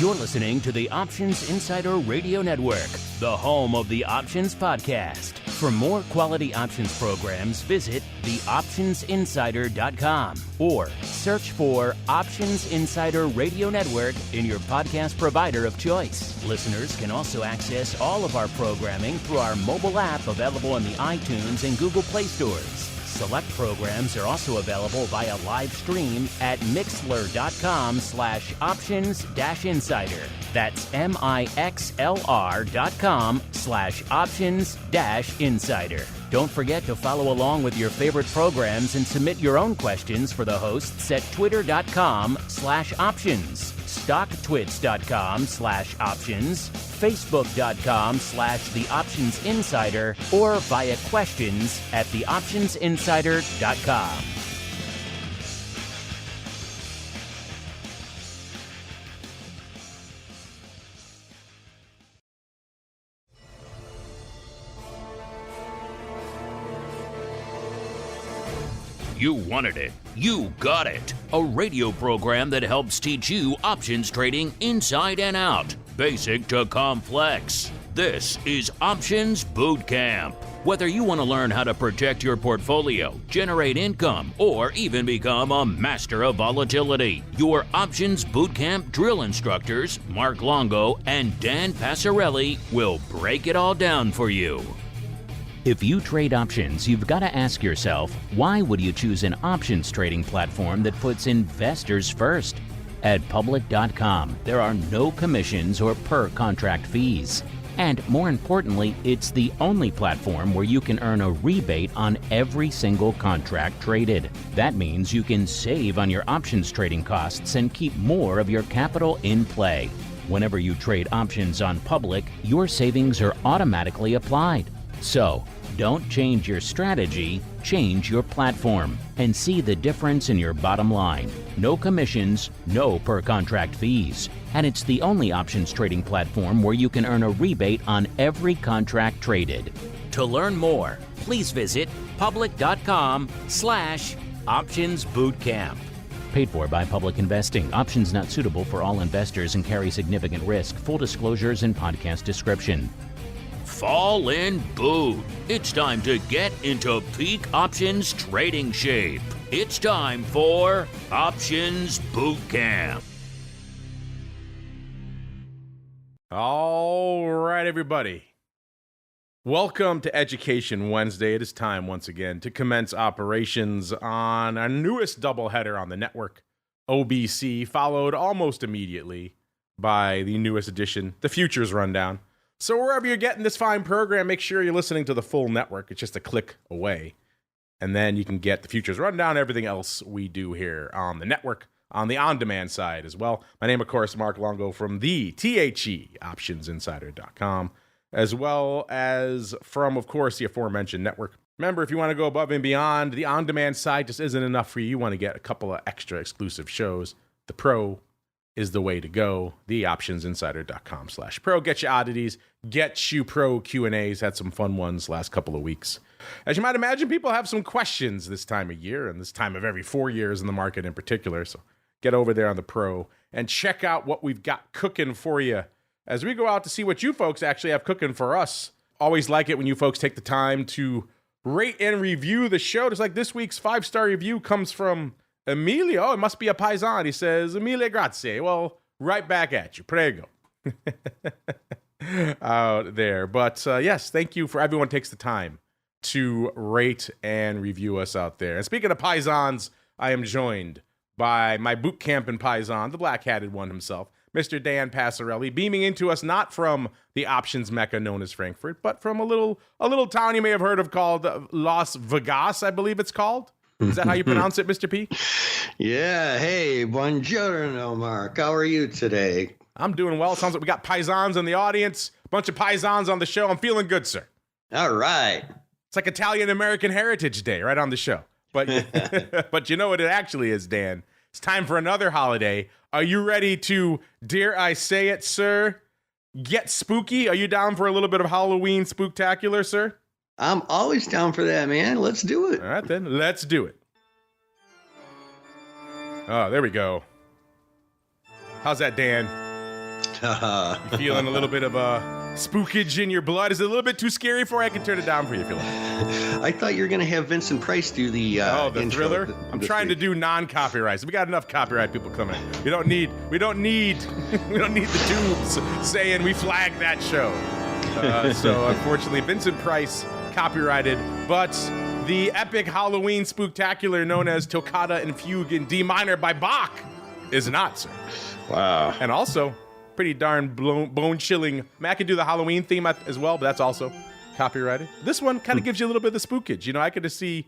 You're listening to the Options Insider Radio Network, the home of the Options Podcast. For more quality options programs, visit theoptionsinsider.com or search for Options Insider Radio Network in your podcast provider of choice. Listeners can also access all of our programming through our mobile app available in the iTunes and Google Play stores. Select programs are also available via live stream at mixlr.com/options-insider. That's mixlr.com/options-insider. Don't forget to follow along with your favorite programs and submit your own questions for the hosts at twitter.com/options, stocktwits.com/options, facebook.com/theoptionsinsider, or via questions at theoptionsinsider.com. You wanted it. You got it. A radio program that helps teach you options trading inside and out, basic to complex. This is Options Boot Camp. Whether you want to learn how to protect your portfolio, generate income, or even become a master of volatility, your Options Boot Camp drill instructors, Mark Longo and Dan Passarelli, will break it all down for you. If you trade options, you've got to ask yourself, why would you choose an options trading platform that puts investors first? At public.com, there are no commissions or per contract fees. And more importantly, it's the only platform where you can earn a rebate on every single contract traded. That means you can save on your options trading costs and keep more of your capital in play. Whenever you trade options on Public, your savings are automatically applied. So, don't change your strategy, change your platform, and see the difference in your bottom line. No commissions, no per contract fees. And it's the only options trading platform where you can earn a rebate on every contract traded. To learn more, please visit public.com/optionsbootcamp. Paid for by Public Investing. Options not suitable for all investors and carry significant risk. Full disclosures in podcast description. Fall in boot. It's time to get into peak options trading shape. It's time for Options Boot Camp. All right, everybody. Welcome to Education Wednesday. It is time once again to commence operations on our newest doubleheader on the network, OBC, followed almost immediately by the newest edition, the Futures Rundown. So wherever you're getting this fine program, make sure you're listening to the full network. It's just a click away. And then you can get the Futures Rundown, everything else we do here on the network, on the on-demand side as well. My name, of course, Mark Longo from the THEOptionsInsider.com, as well as from, of course, the aforementioned network. Remember, if you want to go above and beyond, the on-demand side just isn't enough for you. You want to get a couple of extra exclusive shows. The Pro is the way to go. TheOptionsInsider.com/pro. Get you oddities, get you pro Q&As. Had some fun ones last couple of weeks. As you might imagine, people have some questions this time of year and this time of every 4 years in the market in particular. So get over there on the Pro and check out what we've got cooking for you as we go out to see what you folks actually have cooking for us. Always like it when you folks take the time to rate and review the show. Just like this week's 5-star review comes from Emilio. It must be a paisan. He says, Emilio, grazie. Well, right back at you. Prego. Out there. But yes, thank you for everyone who takes the time to rate and review us out there. And speaking of paisans, I am joined by my boot camp and paisan, the black-hatted one himself, Mr. Dan Passarelli, beaming into us not from the options mecca known as Frankfurt, but from a little town you may have heard of called Las Vegas, I believe it's called. Is that how you pronounce it, Mr. P? Yeah. Hey, buongiorno, Mark. How are you today? I'm doing well. Sounds like we got paisans in the audience, a bunch of paisans on the show. I'm feeling good, sir. All right. It's like Italian-American Heritage Day right on the show. But but you know what it actually is, Dan? It's time for another holiday. Are you ready to, dare I say it, sir, get spooky? Are you down for a little bit of Halloween spooktacular, sir? I'm always down for that, man. Let's do it. All right, then. Let's do it. Oh, there we go. How's that, Dan? You feeling a little bit of a spookage in your blood? Is it a little bit too scary for you? I can turn it down for you if you like. I thought you were going to have Vincent Price do the the intro thriller. I'm trying to do non-copyright. We got enough copyright people coming. We don't need the tubes saying we flagged that show. So unfortunately, Vincent Price copyrighted, but the epic Halloween spooktacular known as Toccata and Fugue in D minor by Bach is not, sir. Wow. And also, pretty darn bone-chilling. I mean, I could do the Halloween theme as well, but that's also copyrighted. This one kind of gives you a little bit of the spookage. You know, I could see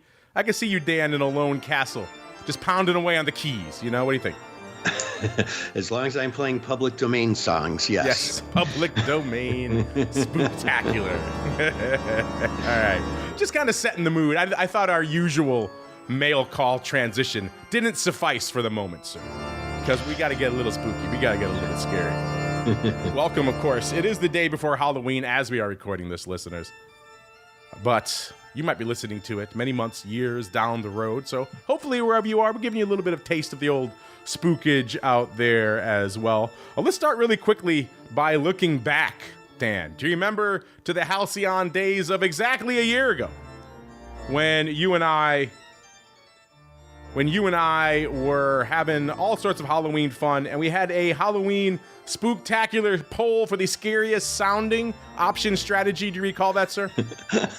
you, Dan, in a lone castle, just pounding away on the keys. You know, what do you think? As long as I'm playing public domain songs, yes. Yes, public domain spooktacular. All right, just kind of setting the mood. I thought our usual mail call transition didn't suffice for the moment, sir, because we got to get a little spooky. We got to get a little scary. Welcome, of course. It is the day before Halloween as we are recording this, listeners. But you might be listening to it many months, years down the road. So hopefully wherever you are, we're giving you a little bit of taste of the old spookage out there as well. Let's start really quickly by looking back, Dan. Do you remember to the halcyon days of exactly a year ago when you and I were having all sorts of Halloween fun, and we had a Halloween spooktacular poll for the scariest sounding option strategy? Do you recall that, sir?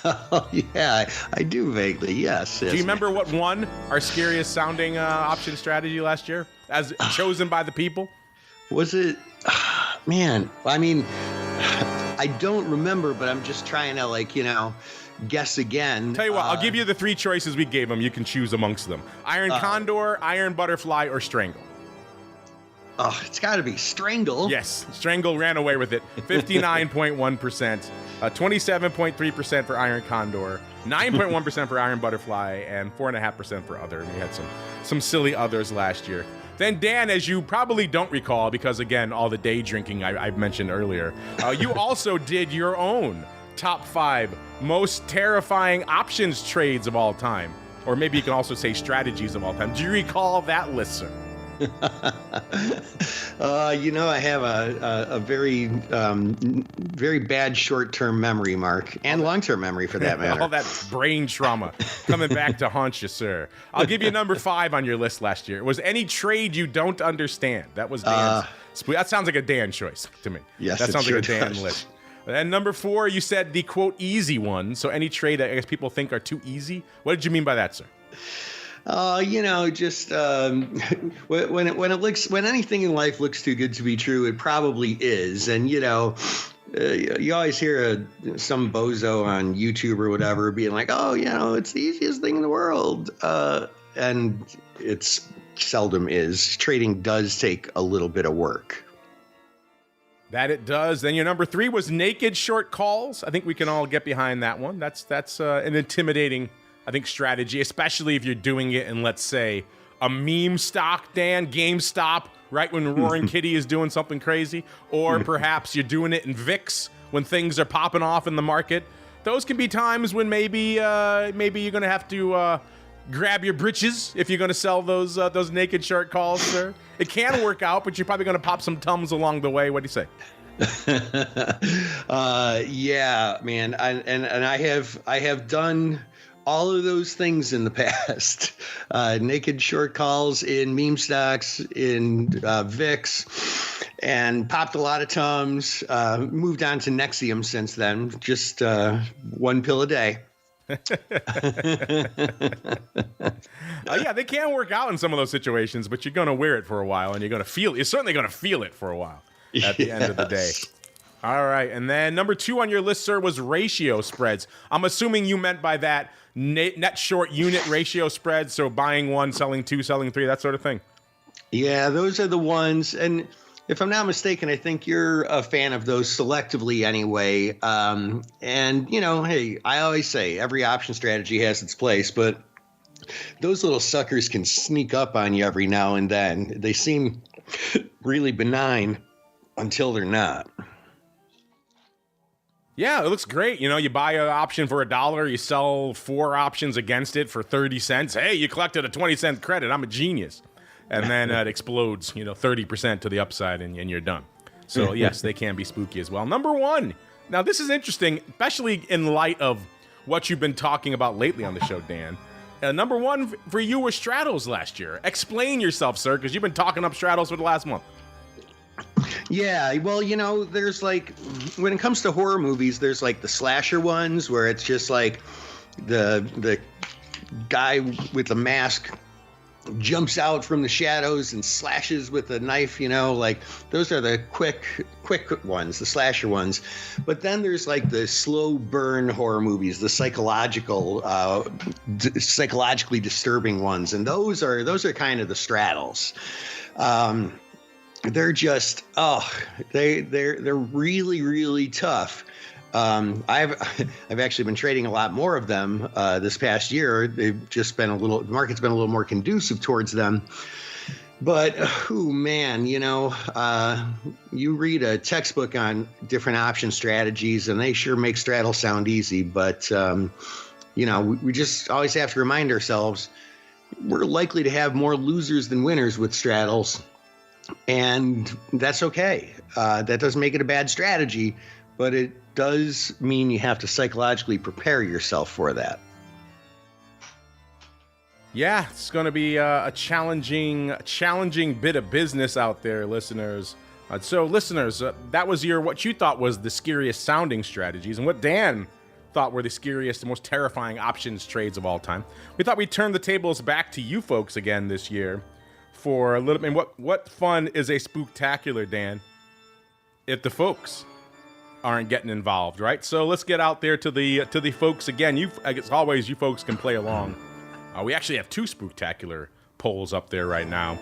Oh, yeah, I do vaguely, yes. Do you remember what won our scariest sounding option strategy last year, as chosen by the people? Was it? Man, I mean, I don't remember, but I'm just trying to, guess again. Tell you what, I'll give you the three choices we gave them. You can choose amongst them. Iron Condor, Iron Butterfly, or Strangle. Oh, it's got to be Strangle. Yes, Strangle ran away with it. 59.1%, 27.3% for Iron Condor, 9.1% for Iron Butterfly, and 4.5% for other. And we had some silly others last year. Then, Dan, as you probably don't recall, because again, all the day drinking I mentioned earlier, you also did your own top 5 most terrifying options trades of all time. Or maybe you can also say strategies of all time. Do you recall that list, sir? I have a very, very bad short-term memory, Mark, and long-term memory for that matter. All that brain trauma coming back to haunt you, sir. I'll give you number 5 on your list last year. It was any trade you don't understand. That was Dan's. That sounds like a Dan choice to me. Yes, that sounds like a Dan does. list. And number 4, you said the quote easy one. So any trade that I guess people think are too easy. What did you mean by that, sir? Just when anything in life looks too good to be true, it probably is. And you always hear some bozo on YouTube or whatever being like, "Oh, it's the easiest thing in the world," and it's seldom is. Trading does take a little bit of work. That it does. Then your number 3 was naked short calls. I think we can all get behind that one. That's an intimidating, I think, strategy, especially if you're doing it in, let's say, a meme stock, Dan, GameStop, right when Roaring Kitty is doing something crazy, or perhaps you're doing it in VIX when things are popping off in the market. Those can be times when maybe you're going to have to grab your britches if you're going to sell those naked short calls, sir. It can work out, but you're probably going to pop some tums along the way. What do you say? Yeah, man. I have done all of those things in the past. Naked short calls in meme stocks, in VIX, and popped a lot of tums. Moved on to Nexium since then. Just one pill a day. Yeah, they can work out in some of those situations, but you're going to wear it for a while, and you're certainly going to feel it for a while at the end of the day. All right, and then number 2 on your list, sir, was ratio spreads. I'm assuming you meant by that net short unit ratio spreads, so buying 1, selling 2, selling 3, that sort of thing. Yeah, those are the ones, and if I'm not mistaken, I think you're a fan of those selectively anyway. And, hey, I always say every option strategy has its place, but those little suckers can sneak up on you every now and then. They seem really benign until they're not. Yeah, it looks great. You buy an option for $1, you sell 4 options against it for 30 cents. Hey, you collected a 20-cent credit. I'm a genius. And then it explodes, 30% to the upside, and you're done. So yes, they can be spooky as well. Number one. Now this is interesting, especially in light of what you've been talking about lately on the show, Dan. Number one for you was straddles last year. Explain yourself, sir, because you've been talking up straddles for the last month. Yeah, well, there's like, when it comes to horror movies, there's like the slasher ones where it's just like the guy with the mask jumps out from the shadows and slashes with a knife, like those are the quick ones, the slasher ones. But then there's like the slow burn horror movies, the psychologically disturbing ones, and those are kind of the straddles. They're just they're really, really tough. I've actually been trading a lot more of them this past year. They've just been the market's been a little more conducive towards them. But man, you read a textbook on different option strategies, and they sure make straddle sound easy. But we just always have to remind ourselves we're likely to have more losers than winners with straddles, and that's okay. That doesn't make it a bad strategy, but it does mean you have to psychologically prepare yourself for that. Yeah, it's going to be a challenging bit of business out there, listeners. So, listeners, that was what you thought was the scariest sounding strategies, and what Dan thought were the scariest and most terrifying options trades of all time. We thought we'd turn the tables back to you folks again this year for a little bit. What fun is a spooktacular, Dan, if the folks aren't getting involved, right? So let's get out there to the folks again. As always, you folks can play along. We actually have 2 spooktacular polls up there right now,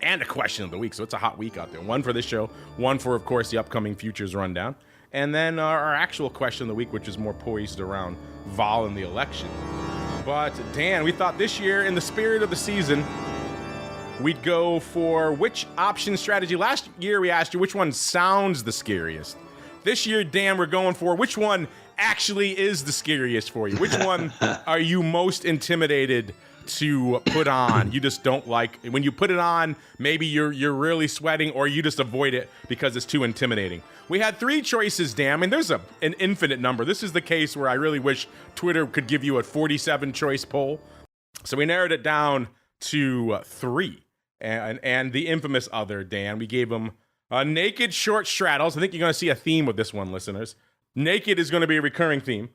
and a question of the week. So it's a hot week out there. One for this show, one for, of course, the upcoming futures rundown, and then our actual question of the week, which is more poised around vol in the election. But Dan, we thought this year, in the spirit of the season, we'd go for which option strategy. Last year we asked you which one sounds the scariest. This year, Dan, we're going for which one actually is the scariest for you. Which one are you most intimidated to put on? You just don't like when you put it on. Maybe you're really sweating, or you just avoid it because it's too intimidating. We had 3 choices, Dan. I mean, there's an infinite number. This is the case where I really wish Twitter could give you a 47 choice poll. So we narrowed it down to 3, and the infamous other, Dan. We gave them naked short straddles. I think you're going to see a theme with this one, listeners. Naked is going to be a recurring theme.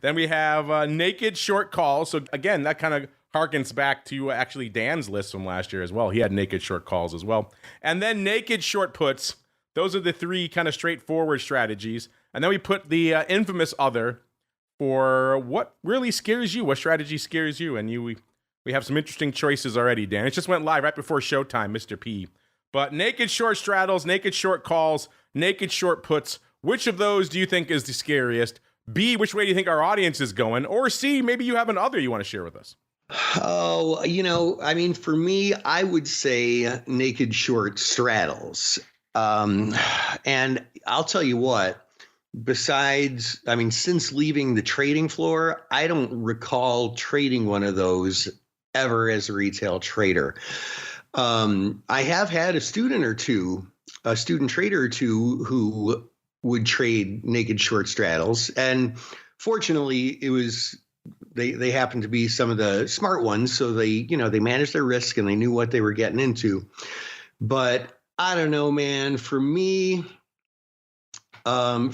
Then we have naked short calls. So again, that kind of harkens back to actually Dan's list from last year as well. He had naked short calls as well. And then naked short puts. Those are the 3 kind of straightforward strategies. And then we put the infamous other for what really scares you, what strategy scares you. And we have some interesting choices already, Dan. It just went live right before showtime, Mr. P. But naked short straddles, naked short calls, naked short puts. Which of those do you think is the scariest? B, which way do you think our audience is going? Or C, maybe you have an other you want to share with us. Oh, I mean, for me, I would say naked short straddles. And I'll tell you what, since leaving the trading floor, I don't recall trading one of those ever as a retail trader. I have had a student trader or two who would trade naked short straddles. And fortunately, they happened to be some of the smart ones. So they managed their risk and they knew what they were getting into. But I don't know, man, for me, I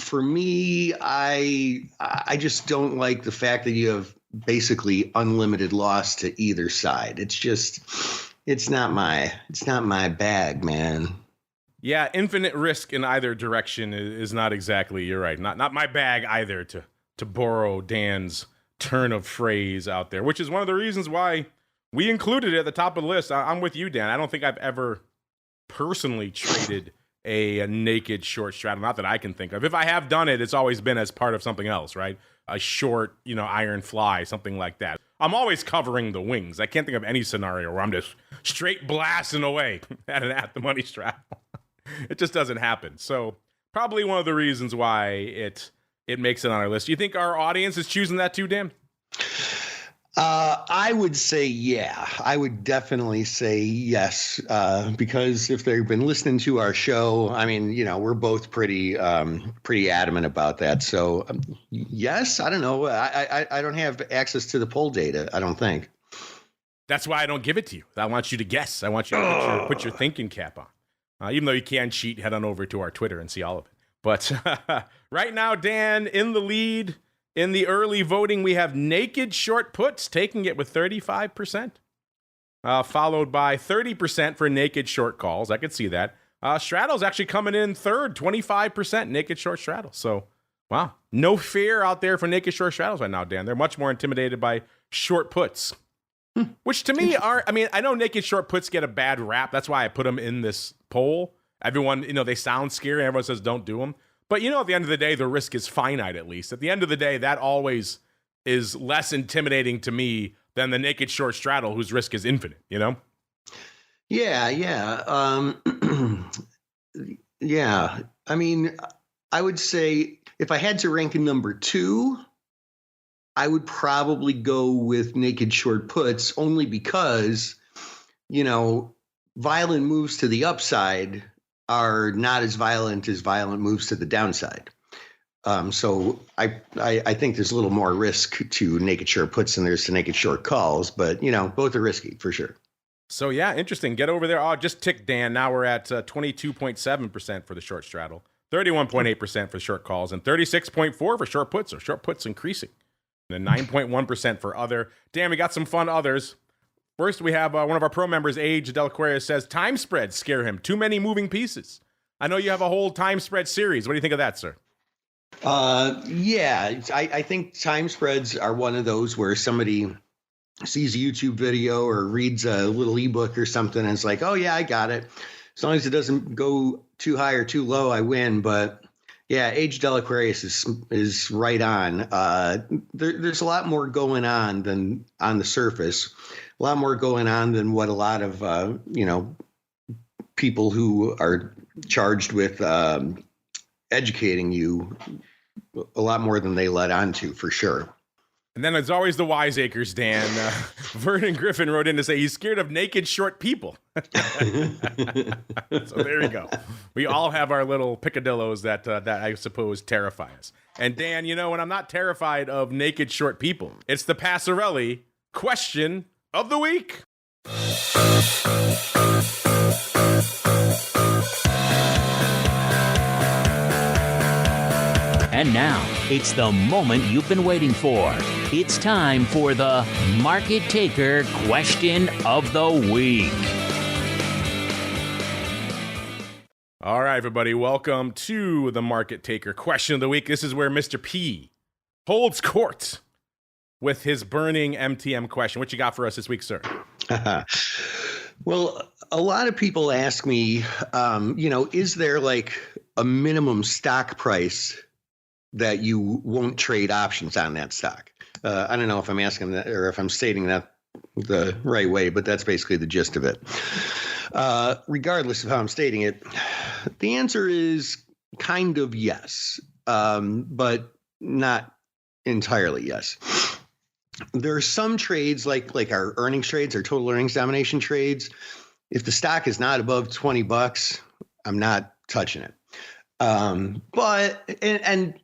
just don't like the fact that you have basically unlimited loss to either side. It's not my bag, man. Yeah, infinite risk in either direction is not exactly, you're right, not my bag either, to borrow Dan's turn of phrase out there, which is one of the reasons why we included it at the top of the list. I'm with you, Dan. I don't think I've ever personally traded a naked short straddle, not that I can think of. If I have done it, it's always been as part of something else, right? A short, iron fly, something like that. I'm always covering the wings. I can't think of any scenario where I'm just straight blasting away at an at-the-money straddle. It just doesn't happen. So probably one of the reasons why it makes it on our list. Do you think our audience is choosing that too, Dan? I would say, yeah, I would definitely say yes, because if they've been listening to our show, I mean, we're both pretty adamant about that. So, yes, I don't know. I don't have access to the poll data, I don't think. That's why I don't give it to you. I want you to guess. I want you to put your thinking cap on. Even though you can cheat, head on over to our Twitter and see all of it. But right now, Dan, in the lead. In the early voting, we have naked short puts taking it with 35%, followed by 30% for naked short calls. I could see that. Straddles actually coming in third, 25% naked short straddles. So, wow, no fear out there for naked short straddles right now, Dan. They're much more intimidated by short puts, which to me I know naked short puts get a bad rap. That's why I put them in this poll. Everyone, they sound scary. Everyone says don't do them. But, at the end of the day, the risk is finite, at least. At the end of the day, that always is less intimidating to me than the naked short straddle, whose risk is infinite, Yeah. Yeah. I mean, I would say if I had to rank a number 2, I would probably go with naked short puts only because, violent moves to the upside are not as violent moves to the downside. So I think there's a little more risk to naked short puts than there's to naked short calls, but both are risky for sure. So yeah, interesting. Get over there. Oh, just ticked, Dan. Now we're at 22.7% for the short straddle, 31.8% for short calls, and 36.4% for short puts. So short puts increasing, and then 9.1% for other. Dan, we got some fun others. First, we have one of our pro members, Age Delaquaria, says time spreads scare him. Too many moving pieces. I know you have a whole time spread series. What do you think of that, sir? Yeah, I think time spreads are one of those where somebody sees a YouTube video or reads a little ebook or something and it's like, oh, yeah, I got it. As long as it doesn't go too high or too low, I win. But yeah, Age Delaquarius is right on. There's a lot more going on than on the surface. A lot more going on than what a lot of, people who are charged with educating you, a lot more than they let on to, for sure. And then there's always the wiseacres, Dan. Vernon Griffin wrote in to say he's scared of naked short people. So there you go. We all have our little picadillos that I suppose terrify us. And Dan, when I'm not terrified of naked short people, it's the Passarelli question of the week. And now, it's the moment you've been waiting for. It's time for the Market Taker question of the week. All right, everybody, welcome to the Market Taker question of the week. This is where Mr. P holds court with his burning MTM question. What you got for us this week, sir? Well, a lot of people ask me, is there like a minimum stock price that you won't trade options on that stock? I don't know if I'm asking that or if I'm stating that the right way, but that's basically the gist of it. Regardless of how I'm stating it, the answer is kind of yes, but not entirely yes. There are some trades like our earnings trades, our total earnings domination trades. If the stock is not above $20, I'm not touching it. But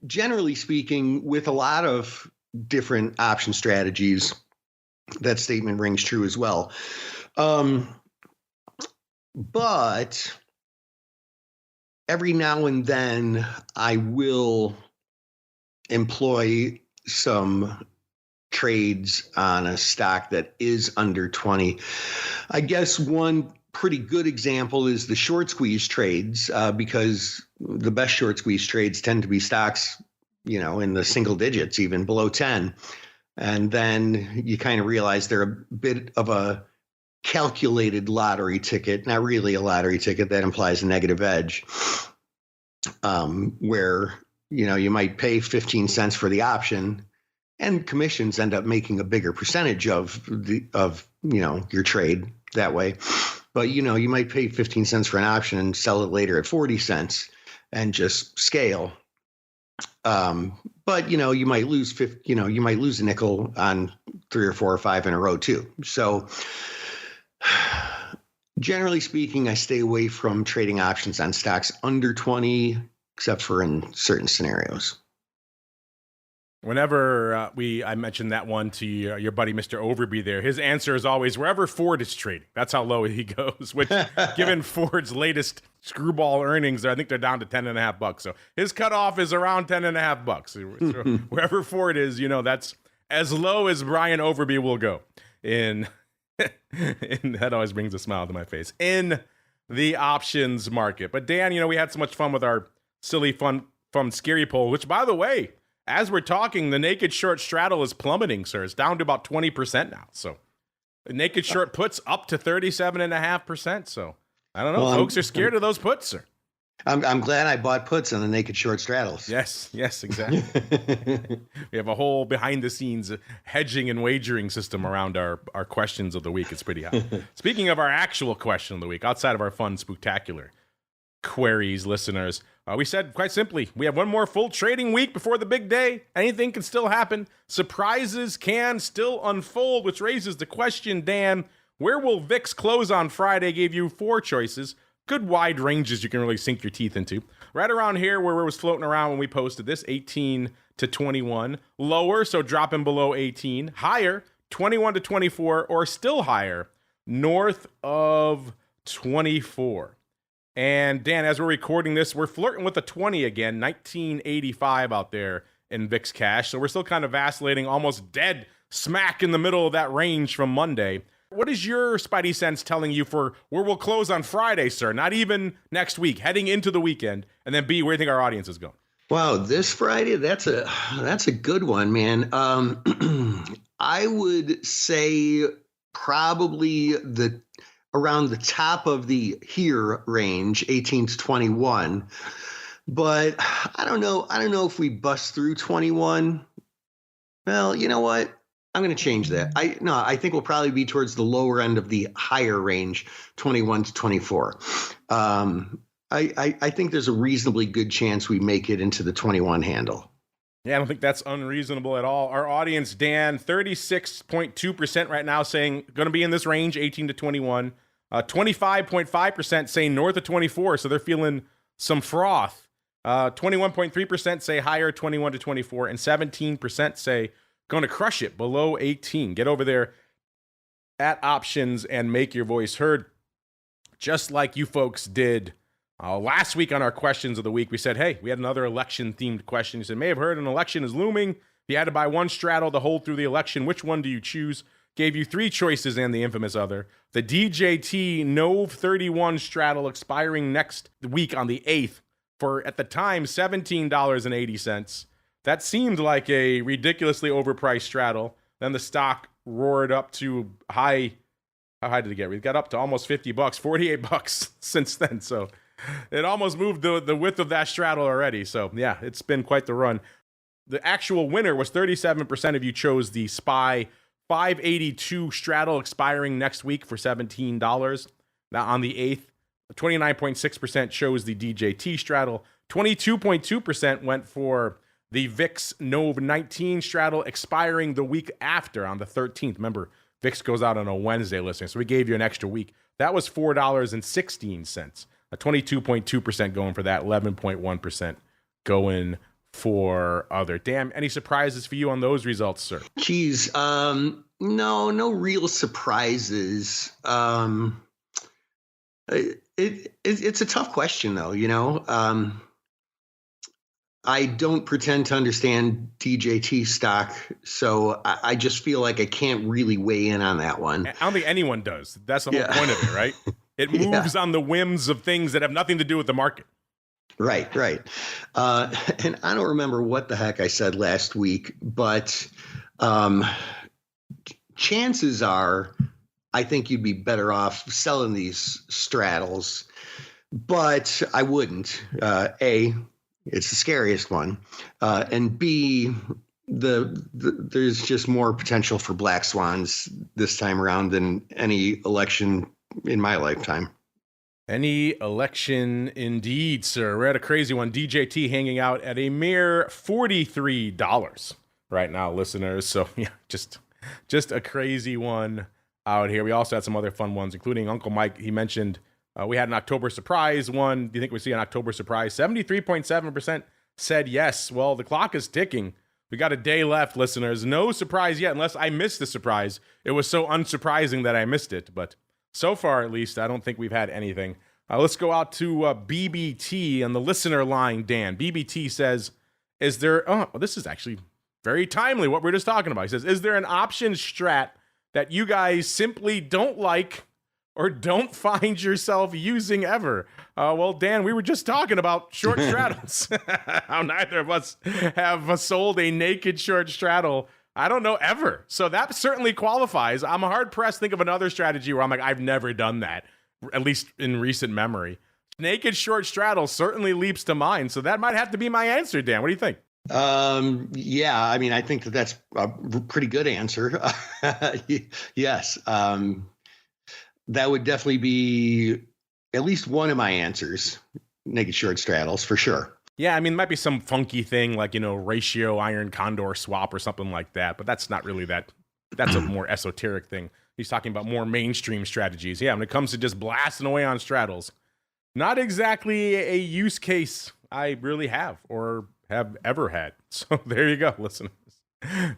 generally speaking, with a lot of different option strategies, that statement rings true as well. But every now and then I will employ some trades on a stock that is under 20. I guess one pretty good example is the short squeeze trades, because the best short squeeze trades tend to be stocks, in the single digits, even below 10. And then you kind of realize they're a bit of a calculated lottery ticket, not really a lottery ticket that implies a negative edge, where, you might pay 15 cents for the option and commissions end up making a bigger percentage of your trade that way. But, you might pay 15 cents for an option and sell it later at 40 cents and just scale. but you might lose 50, you might lose a nickel on 3 or 4 or 5 in a row too. So generally speaking, I stay away from trading options on stocks under 20, except for in certain scenarios. Whenever I mentioned that one to your buddy Mr. Overby there, his answer is always wherever Ford is trading. That's how low he goes, which given Ford's latest screwball earnings, I think they're down to $10.50. So his cutoff is around $10.50. So wherever Ford is, that's as low as Brian Overby will go. And that always brings a smile to my face. In the options market. But Dan, we had so much fun with our silly fun scary poll, which by the way, as we're talking, the naked short straddle is plummeting, sir. It's down to about 20% now. So the naked short puts up to 37.5%. So I don't know. Folks are scared of those puts, sir. I'm glad I bought puts on the naked short straddles. Yes, exactly. We have a whole behind the scenes hedging and wagering system around our questions of the week. It's pretty hot. Speaking of our actual question of the week, outside of our fun Spooktacular queries, listeners, we said quite simply, we have one more full trading week before the big day. Anything can still happen. Surprises can still unfold, which raises the question, Dan, where will VIX close on Friday? Gave you 4 choices. Good wide ranges you can really sink your teeth into. Right around here where it was floating around when we posted this, 18 to 21. Lower, so dropping below 18. Higher, 21 to 24, or still higher, north of 24. And Dan, as we're recording this, we're flirting with a 20 again, 1985 out there in VIX cash. So we're still kind of vacillating, almost dead smack in the middle of that range from Monday. What is your spidey sense telling you for where we'll close on Friday, sir? Not even next week, heading into the weekend. And then B, where do you think our audience is going? Wow, this Friday, that's a good one, man. I would say probably around the top of the here range, 18 to 21. But I don't know if we bust through 21. Well, you know what? I'm going to change that. I think we'll probably be towards the lower end of the higher range, 21 to 24. I think there's a reasonably good chance we make it into the 21 handle. Yeah, I don't think that's unreasonable at all. Our audience, Dan, 36.2% right now saying going to be in this range, 18 to 21. 25.5% saying north of 24, so they're feeling some froth. 21.3% say higher, 21 to 24, and 17% say going to crush it below 18. Get over there at options and make your voice heard, just like you folks did last week on our questions of the week. We said, hey, we had another election-themed question. You said, may have heard an election is looming. If you had to buy one straddle to hold through the election, which one do you choose? Gave you 3 choices and the infamous other. The DJT Nove 31 straddle expiring next week on the 8th for, at the time, $17.80. That seemed like a ridiculously overpriced straddle. Then the stock roared up to high. How high did it get? We got up to almost $50, $48 since then. So it almost moved the width of that straddle already. So yeah, it's been quite the run. The actual winner was 37% of you chose the SPY 582 straddle expiring next week for $17. Now on the 8th, 29.6% chose the DJT straddle. 22.2% went for the VIX Nove 19 straddle expiring the week after on the 13th. Remember, VIX goes out on a Wednesday, listener, so we gave you an extra week. That was $4.16. A 22.2% going for that, 11.1% going for other. Damn, any surprises for you on those results, sir? Geez, no real surprises. It's a tough question, though. I don't pretend to understand DJT stock, so I just feel like I can't really weigh in on that one. I don't think anyone does. That's the whole point of it, right? It moves on the whims of things that have nothing to do with the market. Right. And I don't remember what the heck I said last week, but chances are I think you'd be better off selling these straddles, but I wouldn't. A, it's the scariest one, and B, there's just more potential for black swans this time around than any election in my lifetime. Any election indeed, sir. We're at a crazy one. DJT hanging out at a mere $43 right now, listeners. So yeah, just a crazy one out here. We also had some other fun ones, including Uncle Mike. He mentioned we had an October surprise one. Do you think we see an October surprise? 73.7% said yes. Well, the clock is ticking. We got a day left, listeners. No surprise yet, unless I missed the surprise. It was so unsurprising that I missed it. But so far, at least, I don't think we've had anything. Let's go out to BBT on the listener line, Dan. BBT says, is there... Oh, this is actually very timely, what we're just talking about. He says, is there an option strat that you guys simply don't like or don't find yourself using ever? Well, Dan, we were just talking about short straddles. How neither of us have sold a naked short straddle, I don't know, ever. So that certainly qualifies. I'm hard-pressed to think of another strategy where I'm like, I've never done that, at least in recent memory. Naked short straddle certainly leaps to mind, so that might have to be my answer, Dan. What do you think? Yeah, I mean, I think that's a pretty good answer. Yes. That would definitely be at least one of my answers. Naked short straddles, for sure. Yeah, I mean, it might be some funky thing like, ratio iron condor swap or something like that, but that's not really that. That's a more esoteric thing. He's talking about more mainstream strategies. Yeah, when it comes to just blasting away on straddles, not exactly a use case I really have or have ever had. So there you go, listeners.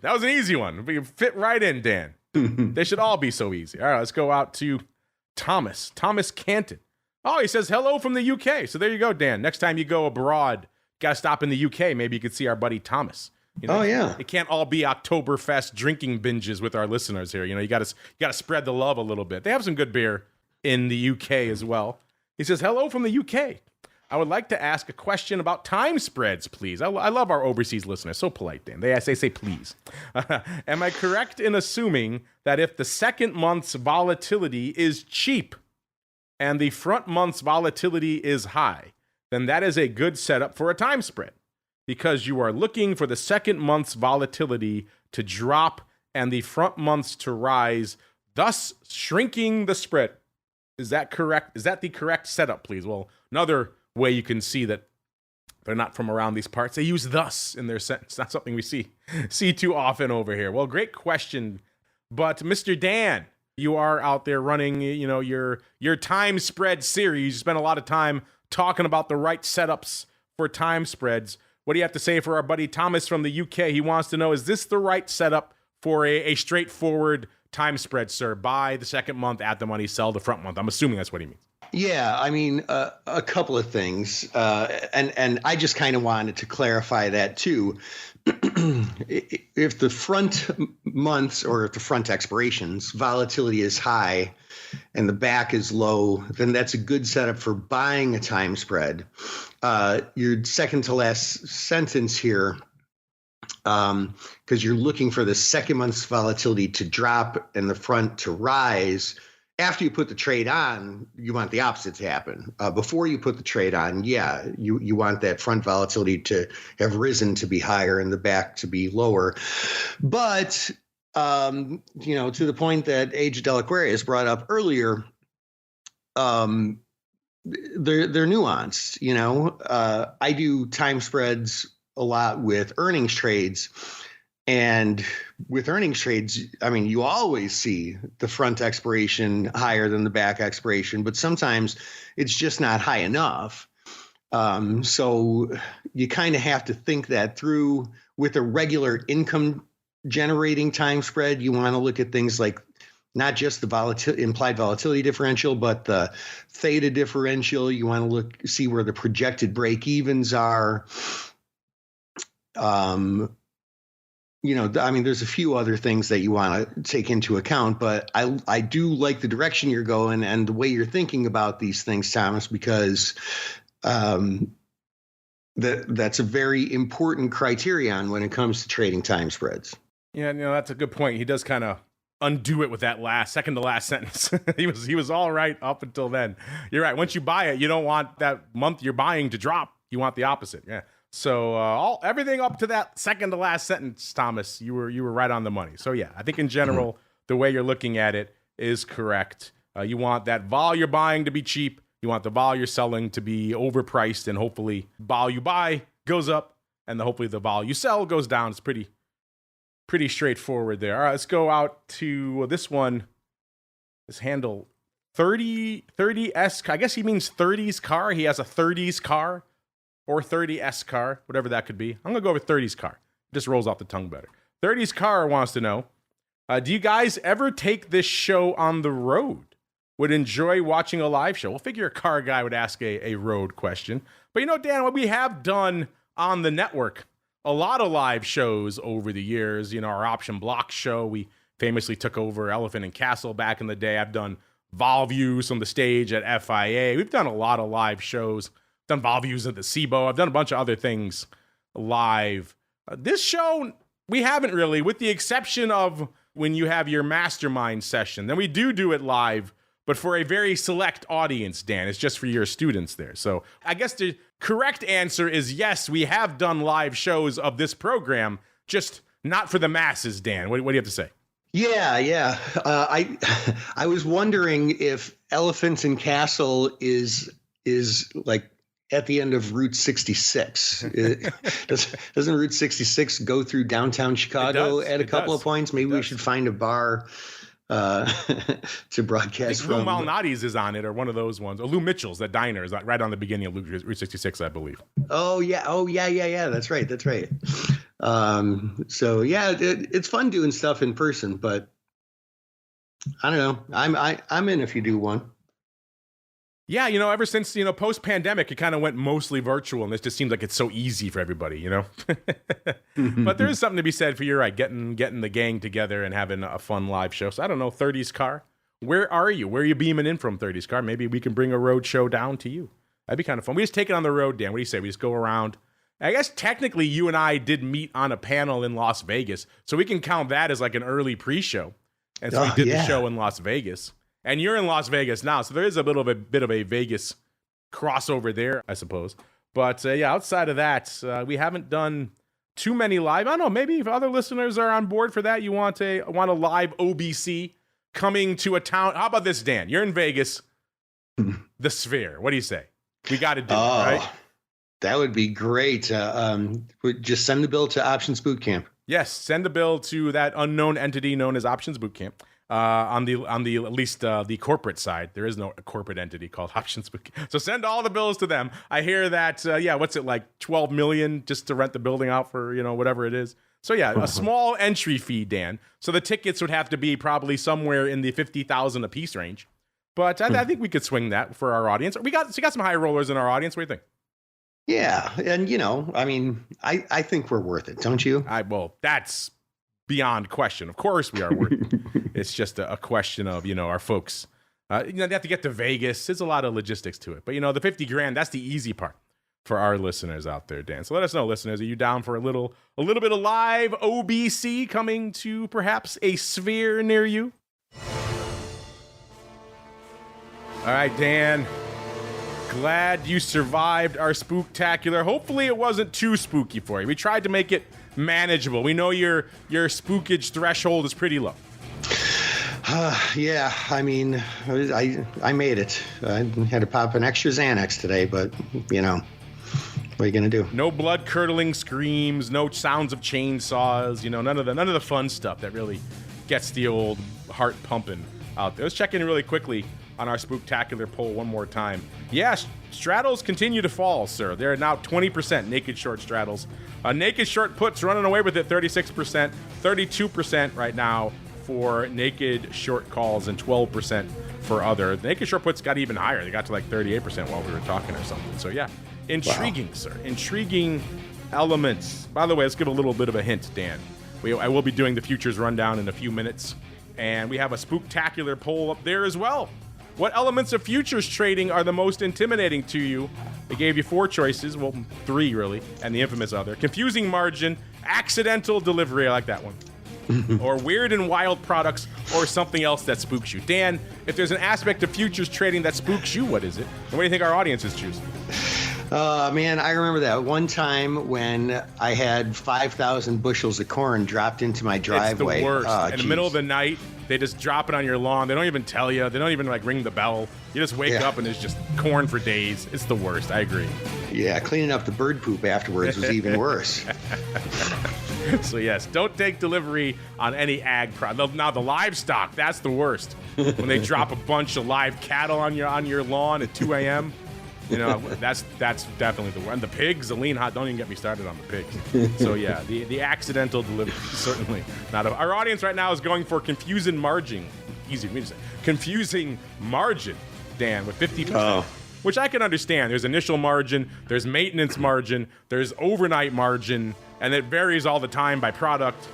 That was an easy one. We can fit right in, Dan. They should all be so easy. All right, let's go out to Thomas Canton. Oh, he says hello from the UK. So there you go, Dan. Next time you go abroad, got to stop in the UK. Maybe you could see our buddy Thomas. Oh, yeah. It can't all be Oktoberfest drinking binges with our listeners here. You got to spread the love a little bit. They have some good beer in the UK as well. He says, hello from the UK. I would like to ask a question about time spreads, please. I love our overseas listeners. So polite, Dan. They say please. Am I correct in assuming that if the second month's volatility is cheap and the front month's volatility is high, then that is a good setup for a time spread because you are looking for the second month's volatility to drop and the front month's to rise, thus shrinking the spread. Is that correct? Is that the correct setup, please? Well, another way you can see that they're not from around these parts, they use thus in their sentence. Not something we see too often over here. Well, great question. But Mr. Dan, you are out there running, your time spread series. You spend a lot of time talking about the right setups for time spreads. What do you have to say for our buddy Thomas from the UK? He wants to know, is this the right setup for a straightforward time spread, sir? Buy the second month at the money, sell the front month. I'm assuming that's what he means. Yeah, I mean, a couple of things. And I just kind of wanted to clarify that, too. If the front months or if the front expirations volatility is high and the back is low, then that's a good setup for buying a time spread. Your second to last sentence here, because you're looking for the second month's volatility to drop and the front to rise. After you put the trade on, you want the opposite to happen. Before you put the trade on, you want that front volatility to have risen to be higher and the back to be lower. But, to the point that Age of Delaquarius brought up earlier, they're nuanced. I do time spreads a lot with earnings trades. And with earnings trades, I mean, you always see the front expiration higher than the back expiration, but sometimes it's just not high enough. So you kind of have to think that through. With a regular income generating time spread, you want to look at things like not just the implied volatility differential, but the theta differential. You want to see where the projected break evens are. There's a few other things that you want to take into account, but I do like the direction you're going and the way you're thinking about these things, Thomas, because that's a very important criterion when it comes to trading time spreads. Yeah, that's a good point. He does kind of undo it with that second to last sentence. he was all right up until then. You're right. Once you buy it, you don't want that month you're buying to drop. You want the opposite. Yeah. So everything up to that second to last sentence, Thomas, you were right on the money. So yeah, I think in general, the way you're looking at it is correct. You want that vol you're buying to be cheap You want the vol you're selling to be overpriced, and hopefully vol you buy goes up, and hopefully the vol you sell goes down. It's pretty straightforward there. All right, let's go out to this one. This handle 30S. I guess he means 30s car. He has a 30s car or 30S car, whatever that could be. I'm going to go with 30s car. It just rolls off the tongue better. 30s car wants to know, do you guys ever take this show on the road? Would enjoy watching a live show? We'll figure a car guy would ask a road question. But Dan, what we have done on the network, a lot of live shows over the years. Our Option Block show, we famously took over Elephant and Castle back in the day. I've done vol views on the stage at FIA. We've done a lot of live shows. Done vol views at the SIBO. I've done a bunch of other things live. This show, we haven't really, with the exception of when you have your mastermind session. Then we do it live, but for a very select audience, Dan. It's just for your students there. So I guess the correct answer is yes, we have done live shows of this program, just not for the masses, Dan. What do you have to say? Yeah. I was wondering if Elephant and Castle is like at the end of Route 66. Doesn't Route 66 go through downtown Chicago at a couple of points? Maybe we should find a bar to broadcast from. Lou Malnati's is on it, or one of those ones. Or Lou Mitchell's, that diner, is right on the beginning of Route 66, I believe. Oh yeah. That's right. So yeah, it's fun doing stuff in person, but I don't know. I'm in if you do one. Yeah, ever since, post-pandemic, it kind of went mostly virtual, and this just seems like it's so easy for everybody, But there is something to be said for, you're right, getting the gang together and having a fun live show. So I don't know, 30s car, where are you? Where are you beaming in from, 30s car? Maybe we can bring a road show down to you. That'd be kind of fun. We just take it on the road, Dan. What do you say? We just go around. I guess technically you and I did meet on a panel in Las Vegas, so we can count that as like an early pre-show. And so we did the show in Las Vegas. And you're in Las Vegas now, so there is a bit of a Vegas crossover there, I suppose. But yeah, outside of that, we haven't done too many live. I don't know, maybe if other listeners are on board for that, you want a live OBC coming to a town. How about this, Dan? You're in Vegas, the Sphere. What do you say? We got to do it, right? That would be great. Just send the bill to Options Bootcamp. Yes, send the bill to that unknown entity known as Options Bootcamp. On the at least the corporate side, there is no corporate entity called Options Bootcamp. So send all the bills to them. I hear that what's it like, 12 million just to rent the building out for whatever it is. So yeah, a small entry fee, Dan. So the tickets would have to be probably somewhere in the 50,000 a piece range. But I think we could swing that for our audience. We got some high rollers in our audience. What do you think? Yeah, and I think we're worth it, don't you? Well, that's beyond question. Of course we are worth it. It's just a question of, our folks. They have to get to Vegas. There's a lot of logistics to it. But, the 50 grand, that's the easy part for our listeners out there, Dan. So let us know, listeners. Are you down for a little bit of live OBC coming to perhaps a Sphere near you? All right, Dan. Glad you survived our Spooktacular. Hopefully it wasn't too spooky for you. We tried to make it manageable. We know your spookage threshold is pretty low. Yeah, I mean, I made it. I had to pop an extra Xanax today, but what are you gonna do? No blood-curdling screams, no sounds of chainsaws. None of the fun stuff that really gets the old heart pumping out there. Let's check in really quickly on our Spooktacular poll one more time. Yes, straddles continue to fall, sir. They're now 20% naked short straddles. Naked short puts running away with it, 36%, 32% right now for naked short calls, and 12% for other. The naked short puts got even higher. They got to like 38% while we were talking or something. So yeah, intriguing, wow. Sir. Intriguing elements. By the way, let's give a little bit of a hint, Dan. I will be doing the futures rundown in a few minutes, and we have a Spooktacular poll up there as well. What elements of futures trading are the most intimidating to you? They gave you 4 choices, well, 3 really, and the infamous other. Confusing margin, accidental delivery, I like that one. Or weird and wild products, or something else that spooks you. Dan, if there's an aspect of futures trading that spooks you, what is it? And what do you think our audience is choosing? Man, I remember that one time when I had 5,000 bushels of corn dropped into my driveway. It's the worst. Oh, in the middle of the night, they just drop it on your lawn. They don't even tell you. They don't even like ring the bell. You just wake up and there's just corn for days. It's the worst. I agree. Yeah, cleaning up the bird poop afterwards was even worse. So yes, don't take delivery on any ag product. Now the livestock, that's the worst. When they drop a bunch of live cattle on your lawn at 2 a.m., you know, that's definitely the worst. And the pigs, the lean hot, don't even get me started on the pigs. So yeah, the accidental delivery, certainly not. Our audience right now is going for confusing margin. Easy for me to say. Confusing margin, Dan, with 50%. Oh. Which I can understand. There's initial margin, there's maintenance margin, there's overnight margin, and it varies all the time by product.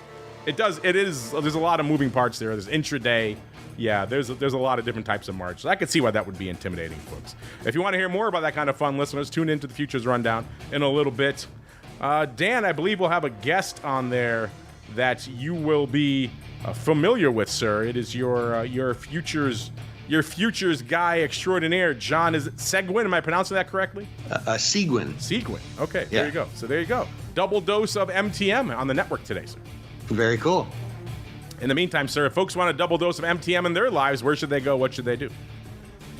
There's a lot of moving parts there. There's intraday. Yeah, there's a lot of different types of margins. I can see why that would be intimidating, folks. If you want to hear more about that kind of fun, listeners, tune into the Futures Rundown in a little bit. Dan, I believe we'll have a guest on there that you will be familiar with, sir. It is your futures guy extraordinaire, John. Is it Seguin? Am I pronouncing that correctly? Seguin. Seguin. Okay, yeah. There you go. So there you go. Double dose of MTM on the network today, sir. Very cool. In the meantime, sir, if folks want a double dose of MTM in their lives, where should they go? What should they do?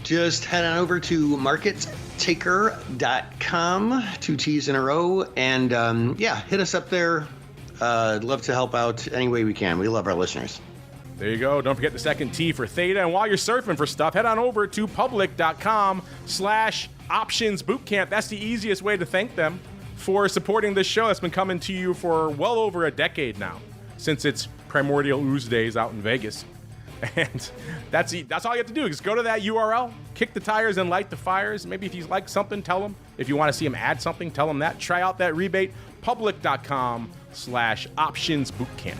Just head on over to markettaker.com, 2 T's in a row, and hit us up there. I'd love to help out any way we can. We love our listeners. There you go. Don't forget the second T for Theta. And while you're surfing for stuff, head on over to public.com/optionsbootcamp. That's the easiest way to thank them for supporting this show that's been coming to you for well over a decade now, since its primordial ooze days out in Vegas. And that's all you have to do. Just go to that URL, kick the tires and light the fires. Maybe if you like something, tell them. If you want to see them add something, tell them that. Try out that rebate, public.com/optionsbootcamp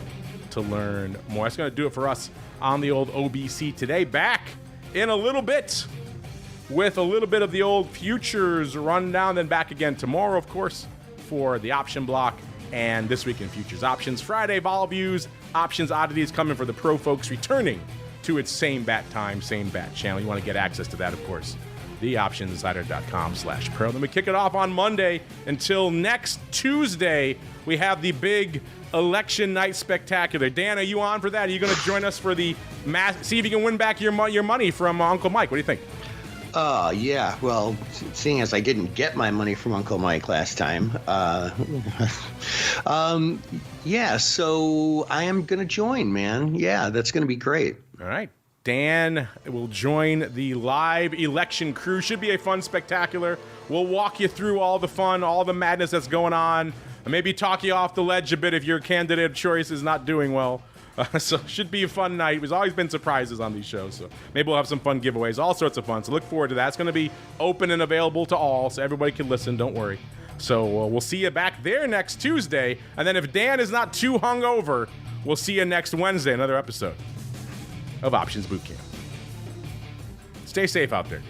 to learn more. That's going to do it for us on the old OBC today. Back in a little bit with a little bit of the old futures rundown. Then back again tomorrow, of course, for the option block. And This Week in Futures Options Friday, vol views, options oddities coming for the pro folks, returning to its same bat time, same bat channel. You want to get access to that, of course, theoptionsinsider.com/pro. Then we kick it off on Monday until next Tuesday. We have the big election night spectacular. Dan, are you on for that? Are you going to join us for the see if you can win back your money from Uncle Mike? What do you think? Yeah. Well, seeing as I didn't get my money from Uncle Mike last time, so I am going to join, man. Yeah, that's going to be great. All right. Dan will join the live election crew. Should be a fun spectacular. We'll walk you through all the fun, all the madness that's going on, and maybe talk you off the ledge a bit if your candidate of choice is not doing well. So should be a fun night. There's always been surprises on these shows, so maybe we'll have some fun giveaways, all sorts of fun. So look forward to that. It's going to be open and available to all, so everybody can listen. Don't worry. So we'll see you back there next Tuesday, and then if Dan is not too hungover, we'll see you next Wednesday, another episode of Options Bootcamp. Stay safe out there.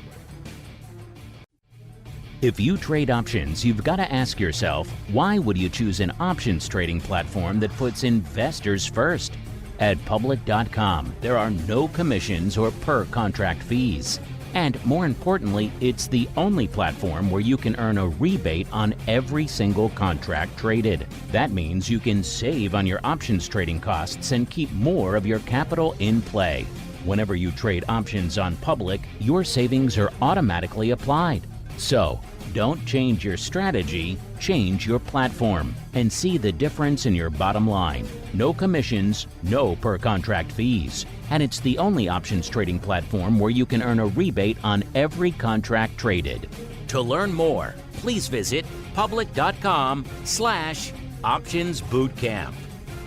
If you trade options, you've got to ask yourself, why would you choose an options trading platform that puts investors first? At public.com, there are no commissions or per contract fees. And more importantly, it's the only platform where you can earn a rebate on every single contract traded. That means you can save on your options trading costs and keep more of your capital in play. Whenever you trade options on Public, your savings are automatically applied. So, don't change your strategy, change your platform, and see the difference in your bottom line. No commissions, no per contract fees. And it's the only options trading platform where you can earn a rebate on every contract traded. To learn more, please visit public.com/optionsbootcamp.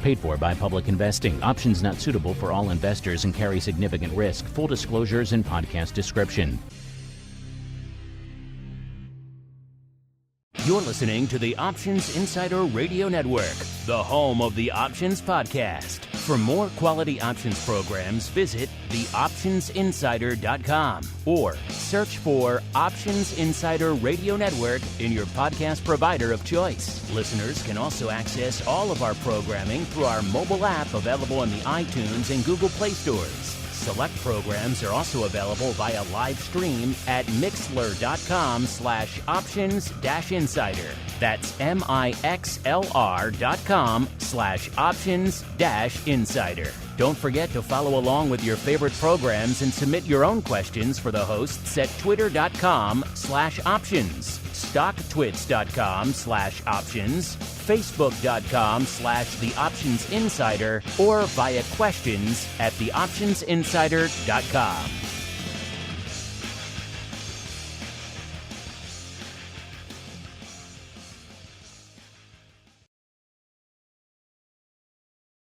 Paid for by Public Investing. Options not suitable for all investors and carry significant risk. Full disclosures in podcast description. You're listening to the Options Insider Radio Network, the home of the Options Podcast. For more quality options programs, visit theoptionsinsider.com or search for Options Insider Radio Network in your podcast provider of choice. Listeners can also access all of our programming through our mobile app available in the iTunes and Google Play stores. Select programs are also available via live stream at mixlr.com/options-insider. That's mixlr.com/options-insider. Don't forget to follow along with your favorite programs and submit your own questions for the hosts at twitter.com/options, stocktwits.com/options, facebook.com/The Options Insider, or via questions at theoptionsinsider.com.